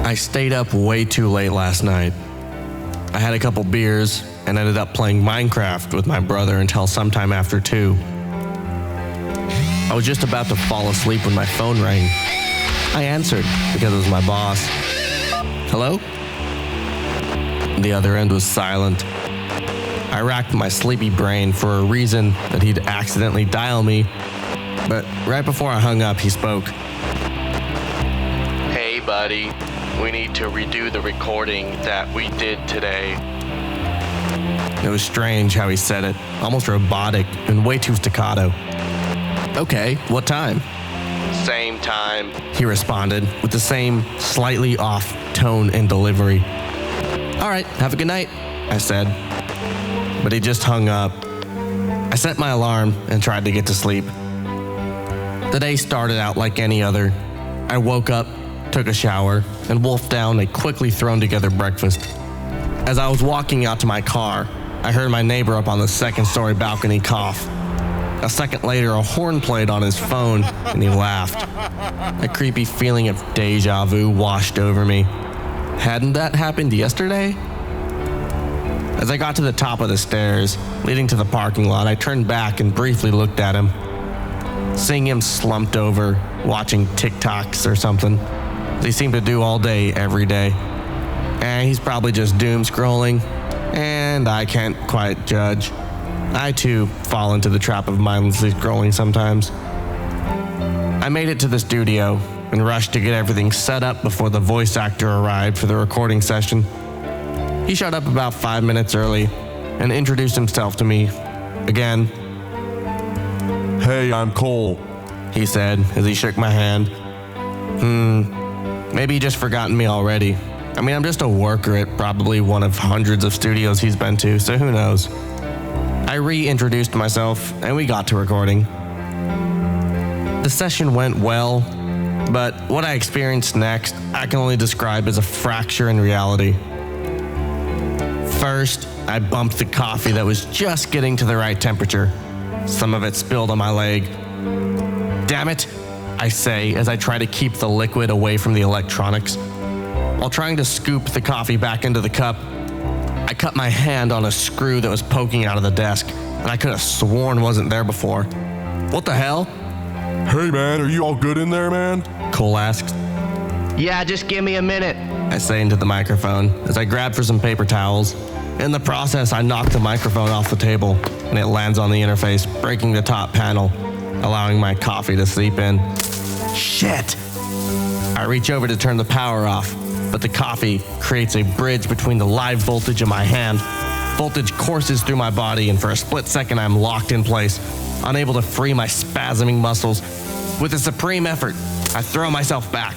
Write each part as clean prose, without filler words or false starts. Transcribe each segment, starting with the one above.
I stayed up way too late last night. I had a couple beers and ended up playing Minecraft with my brother until sometime after 2. I was just about to fall asleep when my phone rang. I answered because it was my boss. Hello? The other end was silent. I racked my sleepy brain for a reason that he'd accidentally dial me, but right before I hung up, he spoke. Hey, buddy. We need to redo the recording that we did today. It was strange how he said it, almost robotic and way too staccato. Okay, what time? Same time, he responded with the same slightly off tone and delivery. All right, have a good night, I said. But he just hung up. I set my alarm and tried to get to sleep. The day started out like any other. I woke up, took a shower, and wolfed down a quickly thrown together breakfast. As I was walking out to my car, I heard my neighbor up on the second-story balcony cough. A second later, a horn played on his phone, and he laughed. A creepy feeling of deja vu washed over me. Hadn't that happened yesterday? As I got to the top of the stairs, leading to the parking lot, I turned back and briefly looked at him. Seeing him slumped over, watching TikToks or something, as he seemed to do all day, every day. And he's probably just doom scrolling, and I can't quite judge. I too fall into the trap of mindlessly scrolling sometimes. I made it to the studio and rushed to get everything set up before the voice actor arrived for the recording session. He showed up about 5 minutes early and introduced himself to me again. Hey, I'm Cole, he said as he shook my hand. Maybe he just forgotten me already. I mean, I'm just a worker at probably one of hundreds of studios he's been to, so who knows? I reintroduced myself, and we got to recording. The session went well, but what I experienced next, I can only describe as a fracture in reality. First, I bumped the coffee that was just getting to the right temperature. Some of it spilled on my leg. Damn it, I say as I try to keep the liquid away from the electronics. While trying to scoop the coffee back into the cup, I cut my hand on a screw that was poking out of the desk, and I could have sworn wasn't there before. What the hell? Hey man, are you all good in there, man? Cole asks. Yeah, just give me a minute, I say into the microphone as I grab for some paper towels. In the process, I knock the microphone off the table, and it lands on the interface, breaking the top panel, allowing my coffee to seep in. Shit! I reach over to turn the power off, but the coffee creates a bridge between the live voltage and my hand. Voltage courses through my body, and for a split second, I'm locked in place, unable to free my spasming muscles. With a supreme effort, I throw myself back,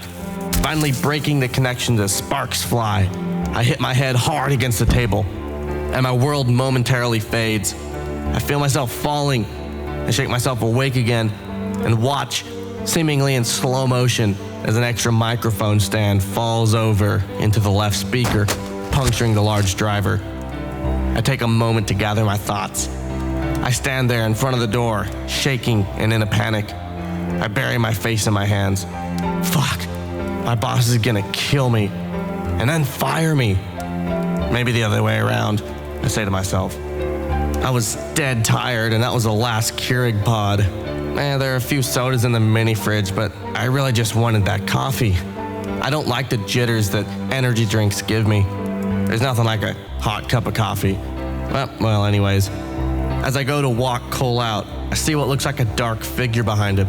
finally breaking the connection as sparks fly. I hit my head hard against the table, and my world momentarily fades. I feel myself falling. I shake myself awake again and watch, seemingly in slow motion, as an extra microphone stand falls over into the left speaker, puncturing the large driver. I take a moment to gather my thoughts. I stand there in front of the door, shaking and in a panic. I bury my face in my hands. Fuck, my boss is gonna kill me and then fire me. Maybe the other way around, I say to myself. I was dead tired, and that was the last Keurig pod. There are a few sodas in the mini fridge, but I really just wanted that coffee. I don't like the jitters that energy drinks give me. There's nothing like a hot cup of coffee. Well, anyways, as I go to walk Cole out, I see what looks like a dark figure behind him.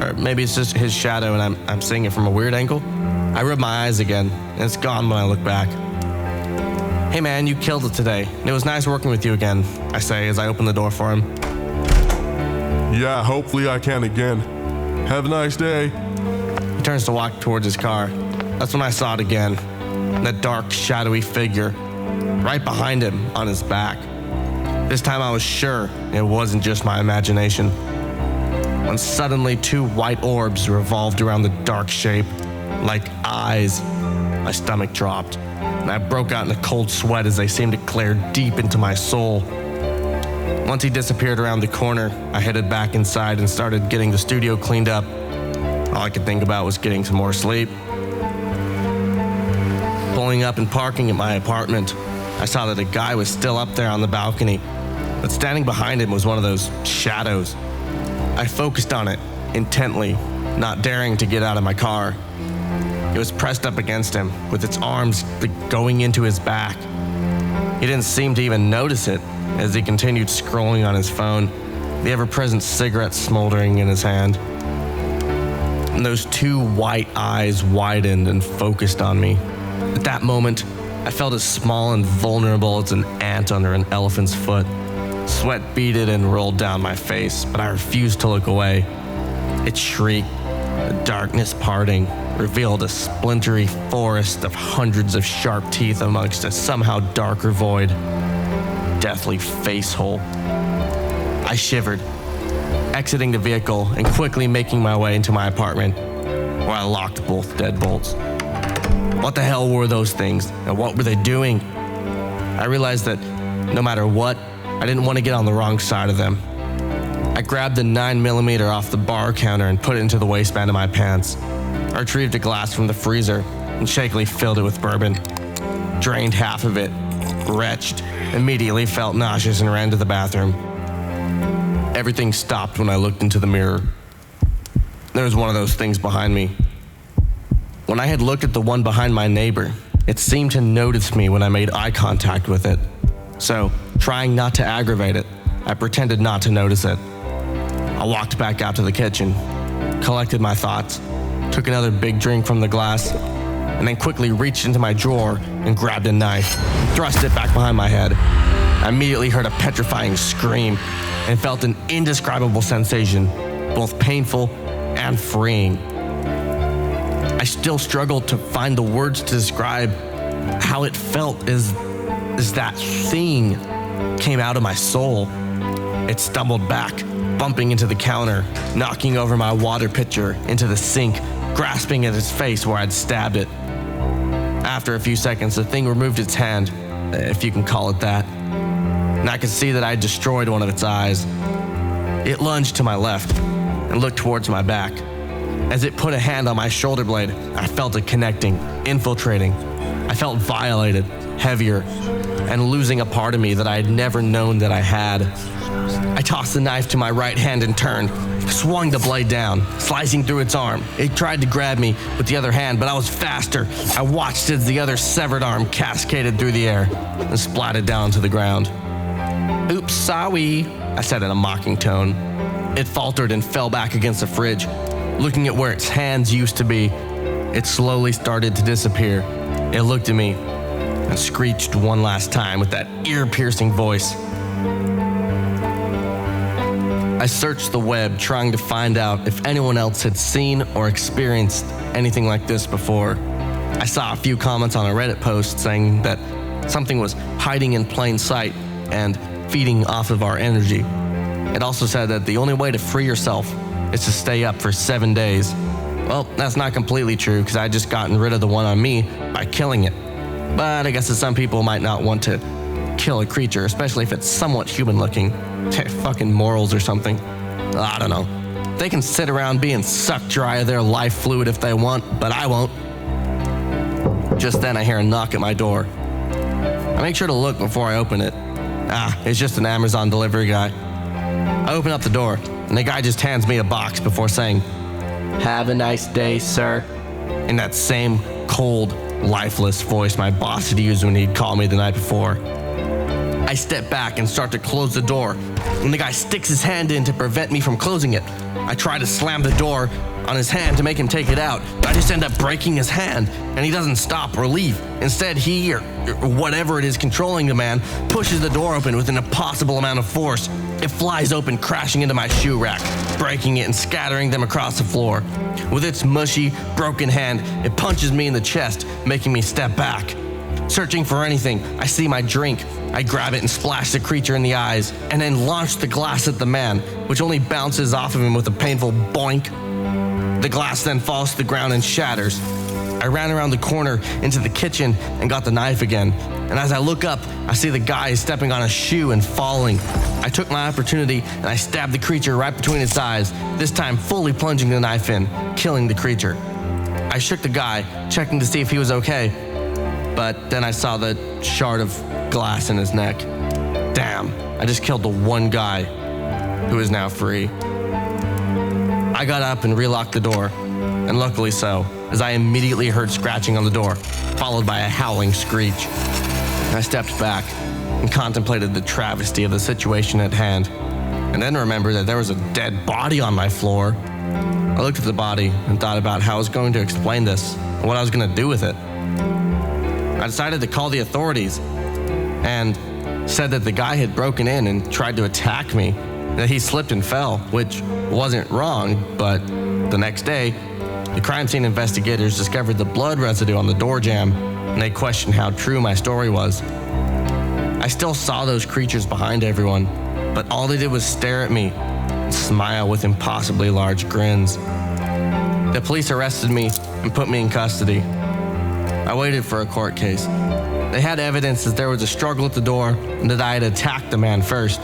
Or maybe it's just his shadow and I'm seeing it from a weird angle. I rub my eyes again, and it's gone when I look back. Hey man, you killed it today. It was nice working with you again, I say as I open the door for him. Yeah, hopefully I can again. Have a nice day. He turns to walk towards his car. That's when I saw it again. That dark, shadowy figure right behind him on his back. This time I was sure it wasn't just my imagination. When suddenly 2 white orbs revolved around the dark shape, like eyes, my stomach dropped, and I broke out in a cold sweat as they seemed to glare deep into my soul. Once he disappeared around the corner, I headed back inside and started getting the studio cleaned up. All I could think about was getting some more sleep. Pulling up and parking at my apartment, I saw that a guy was still up there on the balcony, but standing behind him was one of those shadows. I focused on it intently, not daring to get out of my car. It was pressed up against him, with its arms going into his back. He didn't seem to even notice it as he continued scrolling on his phone, the ever-present cigarette smoldering in his hand. And those two white eyes widened and focused on me. At that moment, I felt as small and vulnerable as an ant under an elephant's foot. Sweat beaded and rolled down my face, but I refused to look away. It shrieked, the darkness parting, revealed a splintery forest of hundreds of sharp teeth amongst a somehow darker void. Deathly face hole. I shivered, exiting the vehicle and quickly making my way into my apartment, where I locked both deadbolts. What the hell were those things, and what were they doing? I realized that no matter what, I didn't want to get on the wrong side of them. I grabbed the 9mm off the bar counter and put it into the waistband of my pants. I retrieved a glass from the freezer and shakily filled it with bourbon. Drained half of it, retched, immediately felt nauseous and ran to the bathroom. Everything stopped when I looked into the mirror. There was one of those things behind me. When I had looked at the one behind my neighbor, it seemed to notice me when I made eye contact with it. So, trying not to aggravate it, I pretended not to notice it. I walked back out to the kitchen, collected my thoughts, took another big drink from the glass, and then quickly reached into my drawer and grabbed a knife, and thrust it back behind my head. I immediately heard a petrifying scream and felt an indescribable sensation, both painful and freeing. I still struggled to find the words to describe how it felt as that thing came out of my soul. It stumbled back, bumping into the counter, knocking over my water pitcher into the sink, grasping at its face where I'd stabbed it. After a few seconds, the thing removed its hand, if you can call it that, and I could see that I'd destroyed one of its eyes. It lunged to my left and looked towards my back. As it put a hand on my shoulder blade, I felt it connecting, infiltrating. I felt violated, heavier, and losing a part of me that I had never known that I had. I tossed the knife to my right hand and turned, swung the blade down, slicing through its arm. It tried to grab me with the other hand, but I was faster. I watched as the other severed arm cascaded through the air and splatted down to the ground. "Oops, sorry," I said in a mocking tone. It faltered and fell back against the fridge. Looking at where its hands used to be, it slowly started to disappear. It looked at me and screeched one last time with that ear-piercing voice. I searched the web trying to find out if anyone else had seen or experienced anything like this before. I saw a few comments on a Reddit post saying that something was hiding in plain sight and feeding off of our energy. It also said that the only way to free yourself is to stay up for 7 days. Well, that's not completely true because I just gotten rid of the one on me by killing it. But I guess that some people might not want to kill a creature, especially if it's somewhat human looking. Fucking morals or something. I don't know. They can sit around being sucked dry of their life fluid if they want, but I won't. Just then I hear a knock at my door. I make sure to look before I open it. It's just an Amazon delivery guy. I open up the door, and the guy just hands me a box before saying, "Have a nice day, sir," in that same cold, lifeless voice my boss had used when he'd called me the night before. I step back and start to close the door, and the guy sticks his hand in to prevent me from closing it. I try to slam the door on his hand to make him take it out, but I just end up breaking his hand, and he doesn't stop or leave. Instead, he, or whatever it is controlling the man, pushes the door open with an impossible amount of force. It flies open, crashing into my shoe rack, breaking it and scattering them across the floor. With its mushy, broken hand, it punches me in the chest, making me step back. Searching for anything, I see my drink. I grab it and splash the creature in the eyes, and then launch the glass at the man, which only bounces off of him with a painful boink. The glass then falls to the ground and shatters. I ran around the corner into the kitchen and got the knife again. And as I look up, I see the guy stepping on a shoe and falling. I took my opportunity and I stabbed the creature right between its eyes, this time fully plunging the knife in, killing the creature. I shook the guy, checking to see if he was okay. but then I saw the shard of glass in his neck. Damn, I just killed the one guy who is now free. I got up and relocked the door, and luckily so, as I immediately heard scratching on the door, followed by a howling screech. I stepped back and contemplated the travesty of the situation at hand, and then remembered that there was a dead body on my floor. I looked at the body and thought about how I was going to explain this and what I was going to do with it. I decided to call the authorities and said that the guy had broken in and tried to attack me, that he slipped and fell, which wasn't wrong, but the next day, the crime scene investigators discovered the blood residue on the door jamb, and they questioned how true my story was. I still saw those creatures behind everyone, but all they did was stare at me and smile with impossibly large grins. The police arrested me and put me in custody. I waited for a court case. They had evidence that there was a struggle at the door and that I had attacked the man first.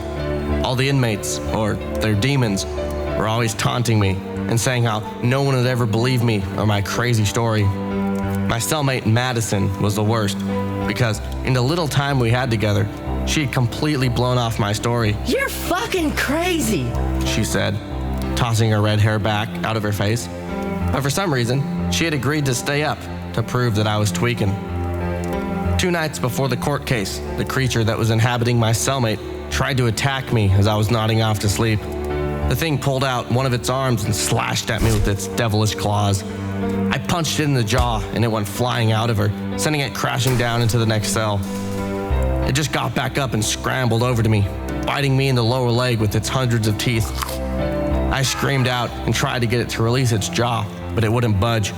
All the inmates, or their demons, were always taunting me and saying how no one would ever believe me or my crazy story. My cellmate Madison was the worst, because in the little time we had together, she had completely blown off my story. You're fucking crazy, she said, tossing her red hair back out of her face. But for some reason, she had agreed to stay up to prove that I was tweaking. 2 nights before the court case, the creature that was inhabiting my cellmate tried to attack me as I was nodding off to sleep. The thing pulled out one of its arms and slashed at me with its devilish claws. I punched it in the jaw and it went flying out of her, sending it crashing down into the next cell. It just got back up and scrambled over to me, biting me in the lower leg with its hundreds of teeth. I screamed out and tried to get it to release its jaw, but it wouldn't budge.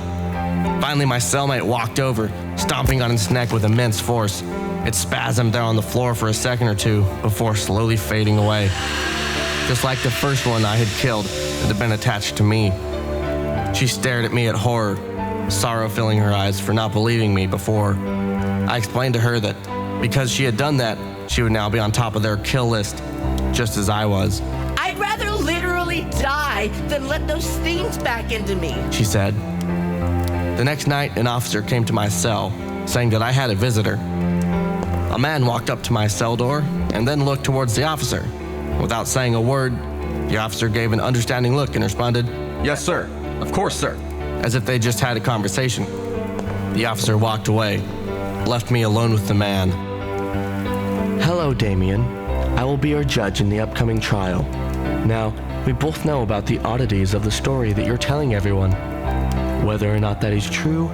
Finally, my cellmate walked over, stomping on its neck with immense force. It spasmed down on the floor for a second or two before slowly fading away. Just like the first one I had killed that had been attached to me. She stared at me at horror, sorrow filling her eyes for not believing me before. I explained to her that because she had done that, she would now be on top of their kill list, just as I was. I'd rather literally die than let those things back into me, she said. The next night, an officer came to my cell, saying that I had a visitor. A man walked up to my cell door and then looked towards the officer. Without saying a word, the officer gave an understanding look and responded, "Yes, sir. Of course, sir." as if they just had a conversation. The officer walked away, left me alone with the man. Hello, Damien. I will be your judge in the upcoming trial. Now, we both know about the oddities of the story that you're telling everyone. Whether or not that is true,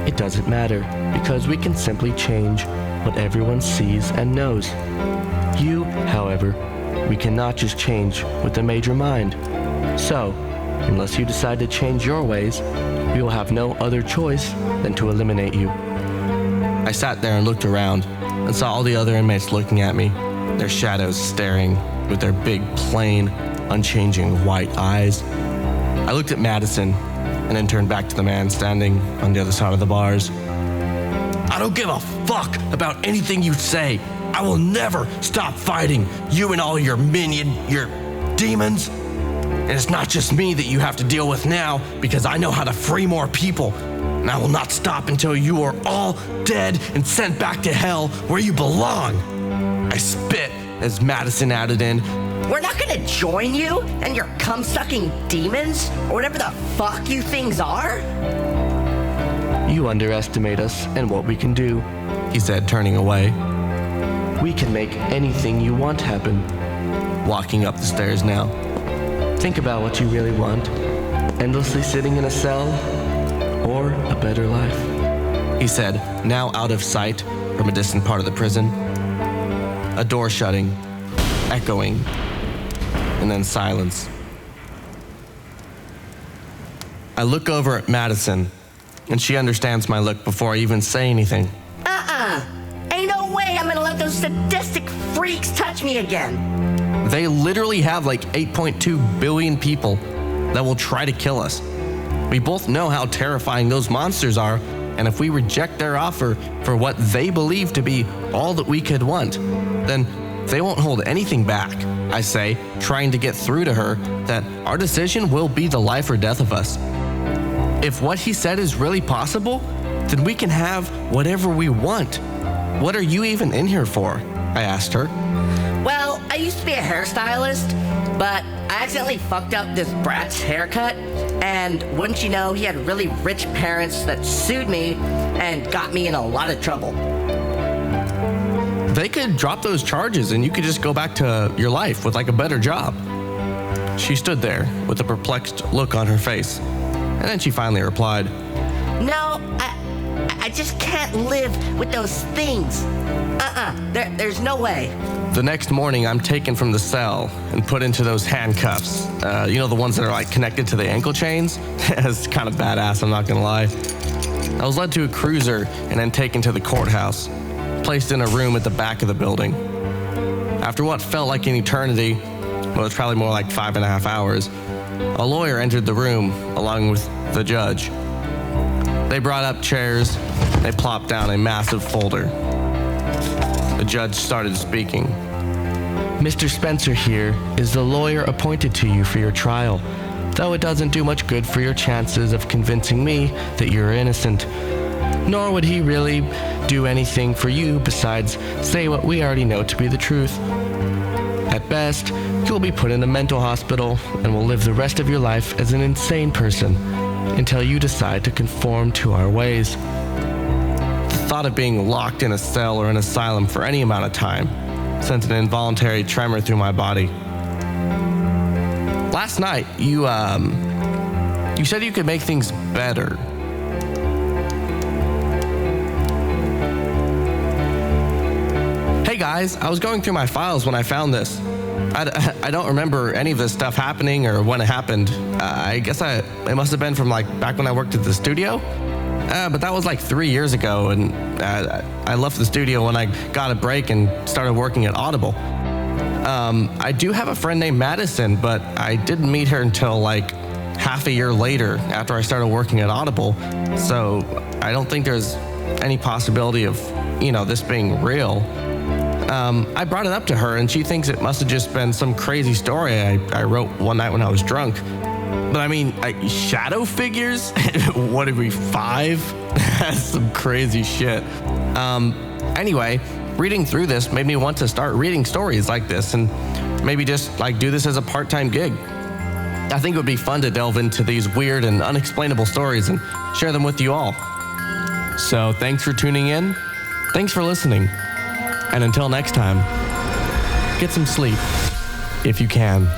it doesn't matter, because we can simply change what everyone sees and knows. You, however, we cannot just change with a major mind. So, unless you decide to change your ways, we will have no other choice than to eliminate you. I sat there and looked around and saw all the other inmates looking at me, their shadows staring with their big, plain, unchanging white eyes. I looked at Madison and then turned back to the man standing on the other side of the bars. I don't give a fuck about anything you say. I will never stop fighting you and all your your demons. And it's not just me that you have to deal with now, because I know how to free more people. And I will not stop until you are all dead and sent back to hell where you belong. I spit as Madison added in, We're not gonna join you and your cum-sucking demons, or whatever the fuck you things are. You underestimate us and what we can do. he said, turning away. We can make anything you want happen. Walking up the stairs now. Think about what you really want. Endlessly sitting in a cell, or a better life. He said, now out of sight from a distant part of the prison. A door shutting, echoing, and then silence. I look over at Madison, and she understands my look before I even say anything. Ain't no way I'm gonna let those sadistic freaks touch me again. They literally have like 8.2 billion people that will try to kill us. We both know how terrifying those monsters are, and if we reject their offer for what they believe to be all that we could want, then they won't hold anything back, I say, trying to get through to her that our decision will be the life or death of us. If what he said is really possible, then we can have whatever we want. What are you even in here for? I asked her. Well, I used to be a hairstylist, but I accidentally fucked up this brat's haircut, and wouldn't you know, he had really rich parents that sued me and got me in a lot of trouble. They could drop those charges and you could just go back to your life with like a better job. She stood there with a perplexed look on her face, and then she finally replied, No, I just can't live with those things. There's no way. The next morning, I'm taken from the cell and put into those handcuffs. You know, the ones that are like connected to the ankle chains? It's kind of badass, I'm not gonna lie. I was led to a cruiser and then taken to the courthouse, placed in a room at the back of the building. After what felt like an eternity, well, it's probably more like 5.5 hours, a lawyer entered the room along with the judge. They brought up chairs, they plopped down a massive folder. The judge started speaking. Mr. Spencer here is the lawyer appointed to you for your trial, though it doesn't do much good for your chances of convincing me that you're innocent. Nor would he really do anything for you besides say what we already know to be the truth. At best, you'll be put in a mental hospital and will live the rest of your life as an insane person until you decide to conform to our ways. The thought of being locked in a cell or an asylum for any amount of time sent an involuntary tremor through my body. Last night, you said you could make things better. Hey guys, I was going through my files when I found this. I don't remember any of this stuff happening or when it happened. I guess it must have been from like back when I worked at the studio. But that was like 3 years ago, and I left the studio when I got a break and started working at Audible. I do have a friend named Madison, but I didn't meet her until like half a year later after I started working at Audible. So I don't think there's any possibility of, this being real. I brought it up to her, and she thinks it must have just been some crazy story I wrote one night when I was drunk. But I mean, shadow figures? What are we, 5? That's some crazy shit. Anyway, reading through this made me want to start reading stories like this and maybe just like do this as a part-time gig. I think it would be fun to delve into these weird and unexplainable stories and share them with you all. So thanks for tuning in. Thanks for listening. And until next time, get some sleep if you can.